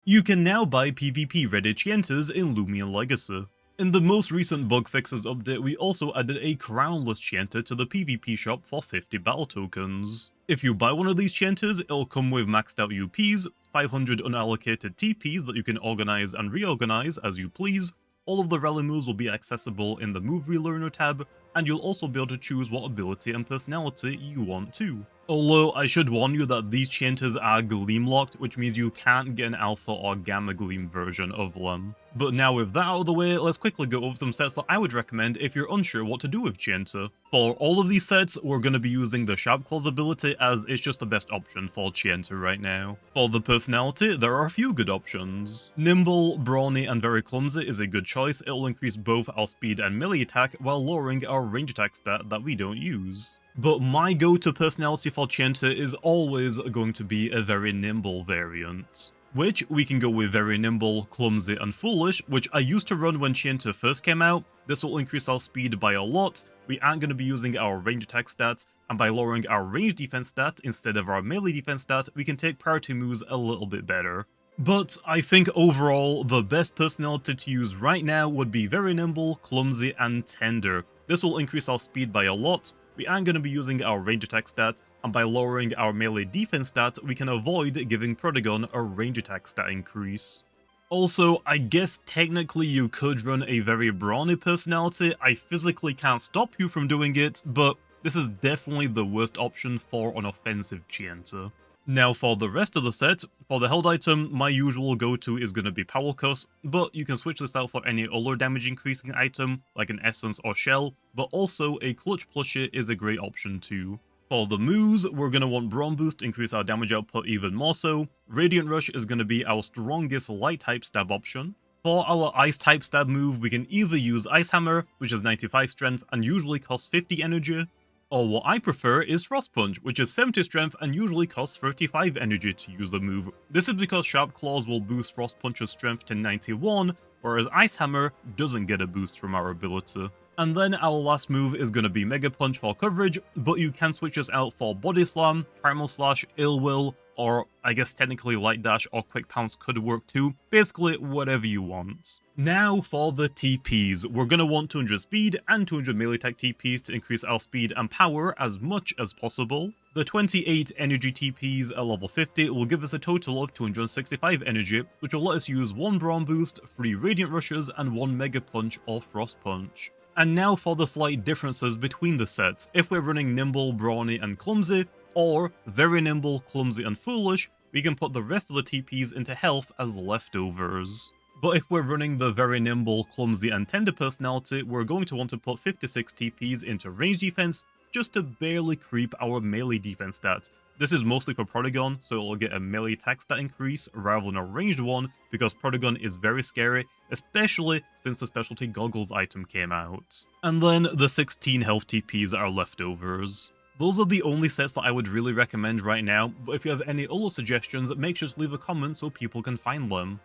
You can now buy PvP ready CHIENTAs in Loomian Legacy. In the most recent bug fixes update, we also added a crownless CHIENTA to the PvP shop for 50 battle tokens. If you buy one of these CHIENTAs, it'll come with maxed out UPs, 500 unallocated TPs that you can organize and reorganize as you please. All of the rally moves will be accessible in the Move Relearner tab, and you'll also be able to choose what ability and personality you want too. Although I should warn you that these CHIENTAs are gleam locked, which means you can't get an alpha or gamma gleam version of them. But now with that out of the way, let's quickly go over some sets that I would recommend if you're unsure what to do with CHIENTA. For all of these sets, we're going to be using the Sharp Claws ability as it's just the best option for CHIENTA right now. For the personality, there are a few good options. Nimble, Brawny, and Very Clumsy is a good choice. It'll increase both our speed and melee attack while lowering our range attack stat that we don't use. But my go-to personality for CHIENTA is always going to be a Very Nimble variant, which we can go with Very Nimble, Clumsy, and Foolish, which I used to run when CHIENTA first came out. This will increase our speed by a lot, we aren't going to be using our range attack stats, and by lowering our range defense stat instead of our melee defense stat, we can take priority moves a little bit better. But I think overall, the best personality to use right now would be Very Nimble, Clumsy, and Tender. This will increase our speed by a lot, we aren't going to be using our range attack stat, and by lowering our melee defense stat, we can avoid giving Protagon a range attack stat increase. Also, I guess technically you could run a Very Brawny personality. I physically can't stop you from doing it, but this is definitely the worst option for an offensive CHIENTA. Now for the rest of the set, for the held item, my usual go-to is going to be Power Cuss, but you can switch this out for any other damage increasing item, like an Essence or Shell, but also a Clutch Plushie is a great option too. For the moves, we're going to want Brawn Boost to increase our damage output even more so. Radiant Rush is going to be our strongest light type stab option. For our ice type stab move, we can either use Ice Hammer, which is 95 strength and usually costs 50 energy, or what I prefer is Frost Punch, which is 70 strength and usually costs 35 energy to use the move. This is because Sharp Claws will boost Frost Punch's strength to 91, whereas Ice Hammer doesn't get a boost from our ability. And then our last move is going to be Mega Punch for coverage, but you can switch this out for Body Slam, Primal Slash, Ill Will, or I guess technically Light Dash or Quick Pounce could work too. Basically, whatever you want. Now for the TPs. We're going to want 200 speed and 200 melee attack TPs to increase our speed and power as much as possible. The 28 energy TPs at level 50 will give us a total of 265 energy, which will let us use 1 Brawn Boost, 3 Radiant Rushes, and 1 Mega Punch or Frost Punch. And now for the slight differences between the sets. If we're running Nimble, Brawny, and Clumsy, or Very Nimble, Clumsy, and Foolish, we can put the rest of the TPs into health as leftovers. But if we're running the Very Nimble, Clumsy, and Tender personality, we're going to want to put 56 TPs into range defense, just to barely creep our melee defense stats. This is mostly for Protagon, so it'll get a melee attack stat increase rather than a ranged one, because Protagon is very scary, especially since the specialty goggles item came out. And then the 16 health TPs are leftovers. Those are the only sets that I would really recommend right now, but if you have any other suggestions, make sure to leave a comment so people can find them.